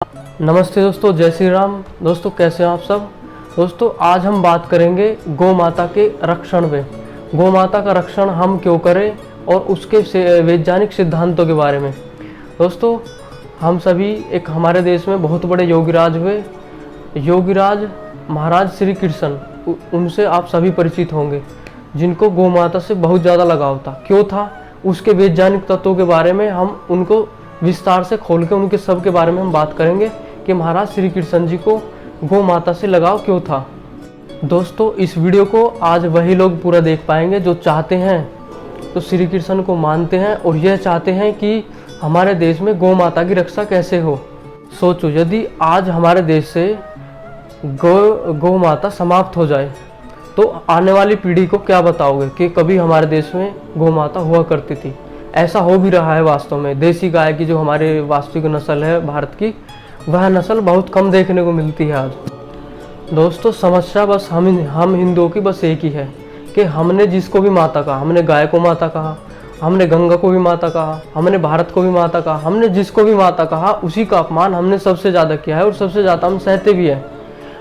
नमस्ते दोस्तों, जय श्री राम। दोस्तों कैसे हैं आप सब। दोस्तों आज हम बात करेंगे गौ माता के रक्षण पे। गौ माता का रक्षण हम क्यों करें और उसके वैज्ञानिक सिद्धांतों के बारे में। दोस्तों हम सभी एक हमारे देश में बहुत बड़े योगीराज हुए, योगीराज महाराज श्री कृष्ण, उनसे आप सभी परिचित होंगे, जिनको गौ माता से बहुत ज़्यादा लगाव था। क्यों था, उसके वैज्ञानिक तत्वों के बारे में हम उनको विस्तार से खोल के उनके सब के बारे में हम बात करेंगे कि महाराज श्री कृष्ण जी को गौ माता से लगाव क्यों था। दोस्तों इस वीडियो को आज वही लोग पूरा देख पाएंगे जो चाहते हैं, तो श्री कृष्ण को मानते हैं और यह चाहते हैं कि हमारे देश में गौ माता की रक्षा कैसे हो। सोचो यदि आज हमारे देश से गौ माता समाप्त हो जाए तो आने वाली पीढ़ी को क्या बताओगे कि कभी हमारे देश में गौ माता हुआ करती थी। ऐसा हो भी रहा है वास्तव में। देसी गाय की जो हमारे वास्तविक नस्ल है भारत की, वह नस्ल बहुत कम देखने को मिलती है आज। दोस्तों समस्या बस हम हिंदुओं की बस एक ही है कि हमने जिसको भी माता कहा, हमने गाय को माता कहा, हमने गंगा को भी माता कहा, हमने भारत को भी माता कहा, हमने जिसको भी माता कहा उसी का अपमान हमने सबसे ज़्यादा किया है और सबसे ज़्यादा हम सहते भी हैं।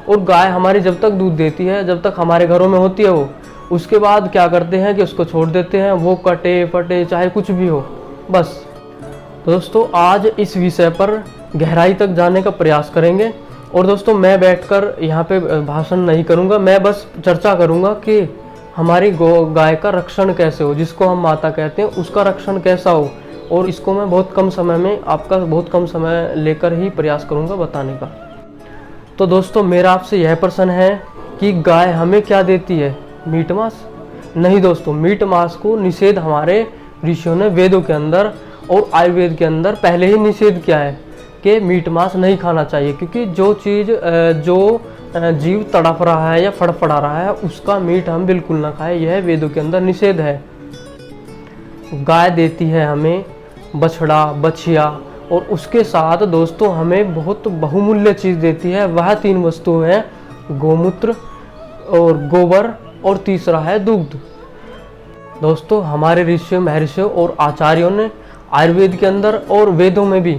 और गाय हमारी जब तक दूध देती है, जब तक हमारे घरों में होती है वो, उसके बाद क्या करते हैं कि उसको छोड़ देते हैं, वो कटे फटे चाहे कुछ भी हो बस। दोस्तों आज इस विषय पर गहराई तक जाने का प्रयास करेंगे। और दोस्तों मैं बैठकर यहाँ पे भाषण नहीं करूँगा, मैं बस चर्चा करूँगा कि हमारी गाय का रक्षण कैसे हो, जिसको हम माता कहते हैं उसका रक्षण कैसा हो। और इसको मैं बहुत कम समय में, आपका बहुत कम समय लेकर ही प्रयास करूँगा बताने का। तो दोस्तों मेरा आपसे यह प्रश्न है कि गाय हमें क्या देती है, मीट मांस? नहीं दोस्तों, मीट मांस को निषेध हमारे ऋषियों ने वेदों के अंदर और आयुर्वेद के अंदर पहले ही निषेध किया है कि मीट मांस नहीं खाना चाहिए, क्योंकि जो चीज़ जो जीव तड़प रहा है या फड़फड़ा रहा है उसका मीट हम बिल्कुल ना खाएं, यह वेदों के अंदर निषेध है। गाय देती है हमें बछड़ा बछिया, और उसके साथ दोस्तों हमें बहुत बहुमूल्य चीज़ देती है। वह 3 वस्तुएं हैं, गोमूत्र और गोबर और तीसरा है दुग्ध। दोस्तों हमारे ऋषियों महर्षियों और आचार्यों ने आयुर्वेद के अंदर और वेदों में भी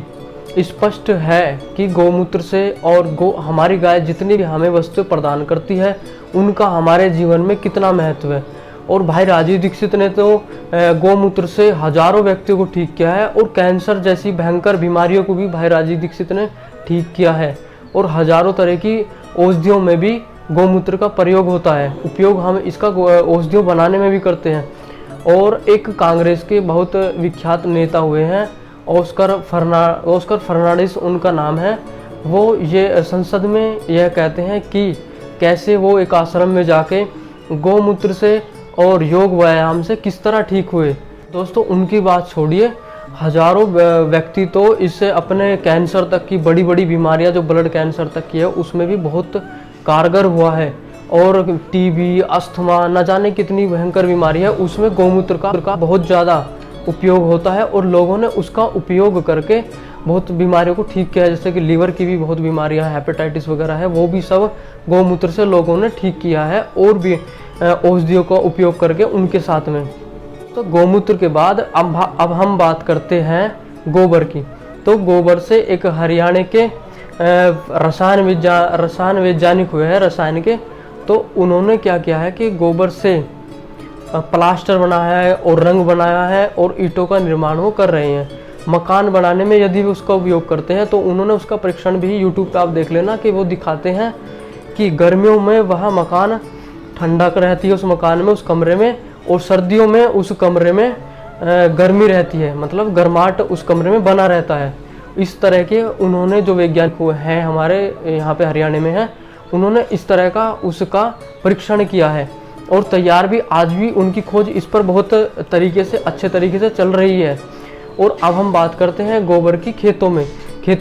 स्पष्ट है कि गौमूत्र से और हमारी गाय जितनी भी हमें वस्तुएं प्रदान करती है उनका हमारे जीवन में कितना महत्व है। और भाई राजीव दीक्षित ने तो गौमूत्र से हजारों व्यक्तियों को ठीक किया है, और कैंसर जैसी भयंकर बीमारियों को भी भाई राजीव दीक्षित ने ठीक किया है। और हजारों तरह की औषधियों में भी गौमूत्र का प्रयोग होता है, उपयोग हम इसका औषधियों बनाने में भी करते हैं। और एक कांग्रेस के बहुत विख्यात नेता हुए हैं, ऑस्कर फर्नांडिस उनका नाम है। वो ये संसद में यह कहते हैं कि कैसे वो एक आश्रम में जाके गौमूत्र से और योग व्यायाम से किस तरह ठीक हुए। दोस्तों उनकी बात छोड़िए, हजारों व्यक्ति तो इससे अपने कैंसर तक की बड़ी बड़ी बीमारियां जो ब्लड कैंसर तक की है उसमें भी बहुत कारगर हुआ है। और टीबी अस्थमा न जाने कितनी भयंकर बीमारी है उसमें गौमूत्र का बहुत ज़्यादा उपयोग होता है, और लोगों ने उसका उपयोग करके बहुत बीमारियों को ठीक किया है। जैसे कि लीवर की भी बहुत बीमारियां, हेपेटाइटिस वगैरह है, वो भी सब गौमूत्र से लोगों ने ठीक किया है, और भी औषधियों का उपयोग करके उनके साथ में। तो गौमूत्र के बाद अब हम बात करते हैं गोबर की। तो गोबर से एक हरियाणा के रसायन वैज्ञानिक हुए हैं, रसायन के, तो उन्होंने क्या किया है कि गोबर से प्लास्टर बनाया है और रंग बनाया है और ईंटों का निर्माण वो कर रहे हैं। मकान बनाने में यदि भी उसका उपयोग करते हैं तो उन्होंने उसका परीक्षण भी यूट्यूब पे आप देख लेना कि वो दिखाते हैं कि गर्मियों में वह मकान ठंडक रहती है उस मकान में, उस कमरे में, और सर्दियों में उस कमरे में गर्मी रहती है, मतलब गर्माहट उस कमरे में बना रहता है। इस तरह के उन्होंने जो वैज्ञानिक हैं हमारे यहाँ पे हरियाणा में हैं, उन्होंने इस तरह का उसका परीक्षण किया है, और तैयार भी आज भी उनकी खोज इस पर बहुत तरीके से अच्छे तरीके से चल रही है। और अब हम बात करते हैं गोबर की। खेतों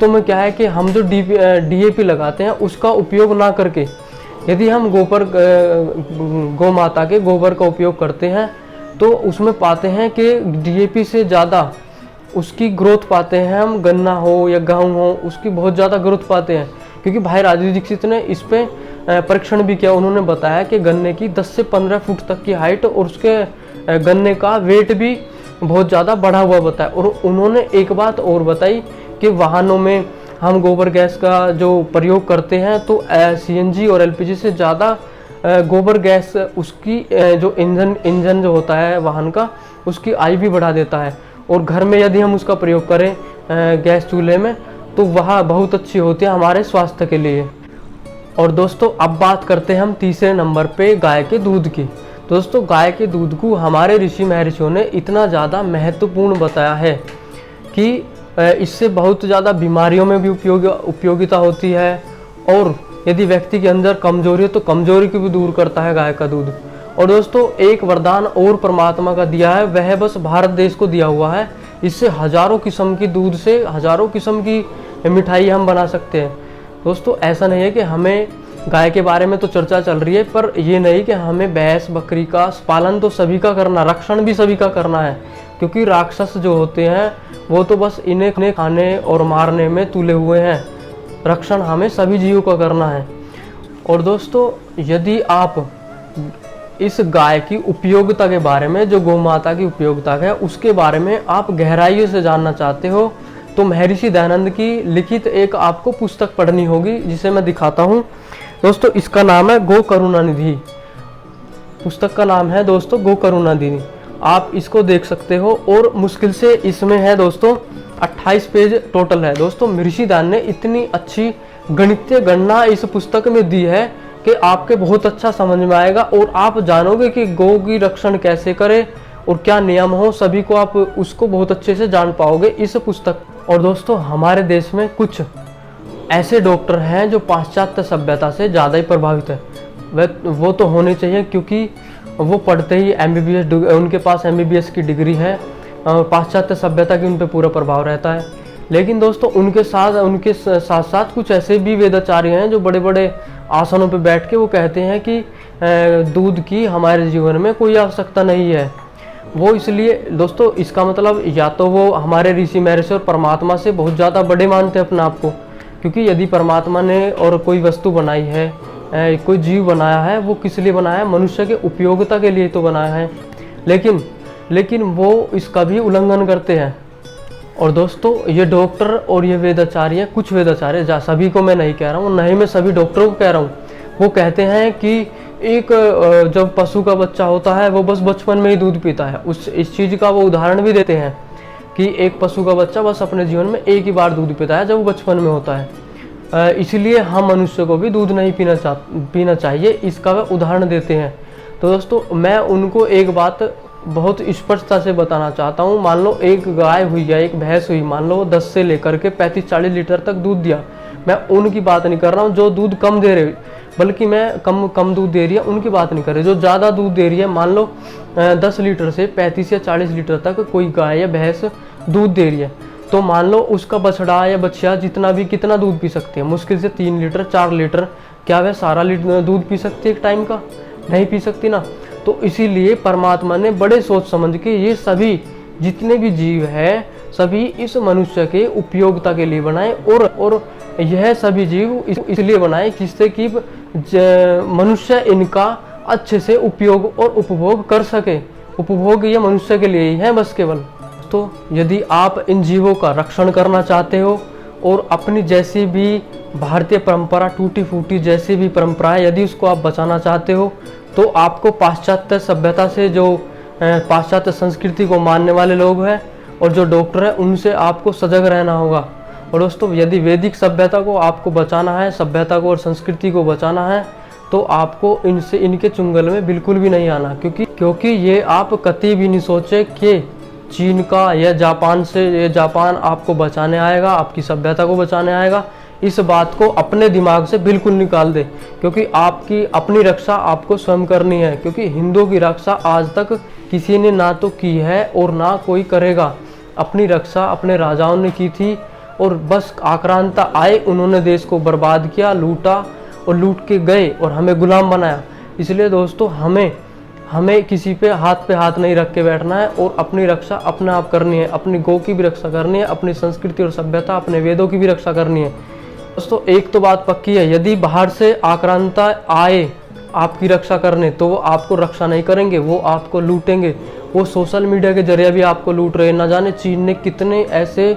में क्या है कि हम जो DAP लगाते हैं उसका उपयोग ना करके यदि हम गौ माता के गोबर का उपयोग करते हैं तो उसमें पाते हैं कि DAP से ज़्यादा उसकी ग्रोथ पाते हैं हम। गन्ना हो या गेहूँ हो उसकी बहुत ज़्यादा ग्रोथ पाते हैं, क्योंकि भाई राजीव दीक्षित ने इस पे परीक्षण भी किया। उन्होंने बताया कि गन्ने की 10 से 15 फुट तक की हाइट और उसके गन्ने का वेट भी बहुत ज़्यादा बढ़ा हुआ बताया। और उन्होंने एक बात और बताई कि वाहनों में हम गोबर गैस का जो प्रयोग करते हैं तो सीएनजी और एलपीजी से ज़्यादा गोबर गैस उसकी जो इंजन जो होता है वाहन का, उसकी आयु भी बढ़ा देता है। और घर में यदि हम उसका प्रयोग करें गैस चूल्हे में, तो वह बहुत अच्छी होती है हमारे स्वास्थ्य के लिए। और दोस्तों अब बात करते हैं हम तीसरे नंबर पे गाय के दूध की। दोस्तों गाय के दूध को हमारे ऋषि महर्षियों ने इतना ज़्यादा महत्वपूर्ण बताया है कि इससे बहुत ज़्यादा बीमारियों में भी उपयोगिता होती है। और यदि व्यक्ति के अंदर कमजोरी है तो कमजोरी को भी दूर करता है गाय का दूध। और दोस्तों एक वरदान और परमात्मा का दिया है, वह बस भारत देश को दिया हुआ है। इससे हजारों किस्म की दूध से हजारों किस्म की मिठाई हम बना सकते हैं। दोस्तों ऐसा नहीं है कि हमें गाय के बारे में तो चर्चा चल रही है, पर ये नहीं कि हमें भैंस बकरी का पालन तो सभी का करना, रक्षण भी सभी का करना है। क्योंकि राक्षस जो होते हैं वो तो बस इन्हें खाने और मारने में तुले हुए हैं। रक्षण हमें सभी जीवों का करना है। और दोस्तों यदि आप इस गाय की उपयोगिता के बारे में, जो गौ माता की उपयोगिता है उसके बारे में आप गहराई से जानना चाहते हो, तो महर्षि दयानंद की लिखित एक आपको पुस्तक पढ़नी होगी, जिसे मैं दिखाता हूँ। दोस्तों इसका नाम है गो करुणा निधि। पुस्तक का नाम है दोस्तों गो करुणा निधि। आप इसको देख सकते हो। और मुश्किल से इसमें है दोस्तों 28 पेज टोटल है। दोस्तों महर्षि दयानंद ने इतनी अच्छी गणितीय गणना इस पुस्तक में दी है कि आपके बहुत अच्छा समझ में आएगा और आप जानोगे कि गौ की रक्षण कैसे करें और क्या नियम हो, सभी को आप उसको बहुत अच्छे से जान पाओगे इस पुस्तक। और दोस्तों हमारे देश में कुछ ऐसे डॉक्टर हैं जो पाश्चात्य सभ्यता से ज़्यादा ही प्रभावित है। वो तो होने चाहिए, क्योंकि वो पढ़ते ही एमबीबीएस, उनके पास एमबीबीएस की डिग्री है और पाश्चात्य सभ्यता की उन पर पूरा प्रभाव रहता है। लेकिन दोस्तों उनके साथ साथ कुछ ऐसे भी वेदाचार्य हैं जो बड़े बड़े आसनों पर बैठ के वो कहते हैं कि दूध की हमारे जीवन में कोई आवश्यकता नहीं है। वो इसलिए दोस्तों इसका मतलब या तो वो हमारे ऋषि महर्षि और परमात्मा से बहुत ज़्यादा बड़े मानते हैं अपने आप को, क्योंकि यदि परमात्मा ने और कोई वस्तु बनाई है, कोई जीव बनाया है, वो किस लिए बनाया है? मनुष्य के उपयोगिता के लिए तो बनाया है। लेकिन वो इसका भी उल्लंघन करते हैं। और दोस्तों ये डॉक्टर और ये वेदाचार्य, कुछ वेदाचार्य, सभी को मैं नहीं कह रहा हूँ, नहीं मैं सभी डॉक्टरों को कह रहा हूँ, वो कहते हैं कि एक जब पशु का बच्चा होता है वो बस बचपन में ही दूध पीता है। इस चीज़ का वो उदाहरण भी देते हैं कि एक पशु का बच्चा बस अपने जीवन में एक ही बार दूध पीता है जब वो बचपन में होता है। इसलिए हम मनुष्य को भी दूध नहीं पीना चाहिए, इसका वह उदाहरण देते हैं। तो दोस्तों मैं उनको एक बात बहुत स्पष्टता से बताना चाहता हूँ। मान लो एक गाय हुई या एक भैंस हुई, मान लो 10 से लेकर के 35-40 लीटर तक दूध दिया। मैं उनकी बात नहीं कर रहा हूँ जो दूध कम दे रहे, बल्कि मैं कम दूध दे रही है उनकी बात नहीं कर रही। जो ज़्यादा दूध दे रही है, मान लो 10 लीटर से 35 या 40 लीटर तक कोई गाय या भैंस दूध दे रही है, तो मान लो उसका बछड़ा या बछिया कितना दूध पी सकती है? मुश्किल से 3 लीटर 4 लीटर। क्या वह सारा दूध पी सकती है एक टाइम का? नहीं पी सकती ना। तो इसीलिए परमात्मा ने बड़े सोच समझ के ये सभी जितने भी जीव हैं सभी इस मनुष्य के उपयोगिता के लिए बनाए। और यह सभी जीव इसलिए बनाए जिससे कि मनुष्य इनका अच्छे से उपयोग और उपभोग कर सके। उपभोग ये मनुष्य के लिए ही है बस केवल। तो यदि आप इन जीवों का रक्षण करना चाहते हो और अपनी जैसी भी भारतीय परंपरा, टूटी फूटी जैसी भी परंपराएं, यदि उसको आप बचाना चाहते हो, तो आपको पाश्चात्य सभ्यता से, जो पाश्चात्य संस्कृति को मानने वाले लोग हैं और जो डॉक्टर हैं, उनसे आपको सजग रहना होगा। और दोस्तों यदि वैदिक सभ्यता को आपको बचाना है, सभ्यता को और संस्कृति को बचाना है, तो आपको इनके चुंगल में बिल्कुल भी नहीं आना, क्योंकि ये आप कभी भी नहीं सोचे कि चीन का या जापान आपको बचाने आएगा, आपकी सभ्यता को बचाने आएगा। इस बात को अपने दिमाग से बिल्कुल निकाल दे, क्योंकि आपकी अपनी रक्षा आपको स्वयं करनी है। क्योंकि हिंदुओं की रक्षा आज तक किसी ने ना तो की है और ना कोई करेगा। अपनी रक्षा अपने राजाओं ने की थी और बस आक्रांता आए, उन्होंने देश को बर्बाद किया, लूटा और लूट के गए और हमें गुलाम बनाया। इसलिए दोस्तों हमें किसी पे हाथ नहीं रख के बैठना है और अपनी रक्षा अपने आप करनी है। अपनी गौ की भी रक्षा करनी है, अपनी संस्कृति और सभ्यता, अपने वेदों की भी रक्षा करनी है। दोस्तों एक तो बात पक्की है, यदि बाहर से आक्रांता आए आपकी रक्षा करने, तो वो आपको रक्षा नहीं करेंगे, वो आपको लूटेंगे। वो सोशल मीडिया के जरिए भी आपको लूट रहे हैं। न जाने चीन ने कितने ऐसे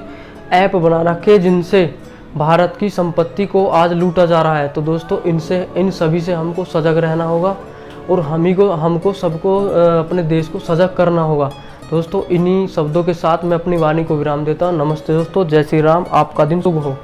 ऐप बना रखे जिनसे भारत की संपत्ति को आज लूटा जा रहा है। तो दोस्तों इन सभी से हमको सजग रहना होगा और हमको सबको अपने देश को सजग करना होगा। दोस्तों इन्हीं शब्दों के साथ मैं अपनी वाणी को विराम देता हूँ। नमस्ते दोस्तों, जय श्री राम, आपका दिन शुभ हो।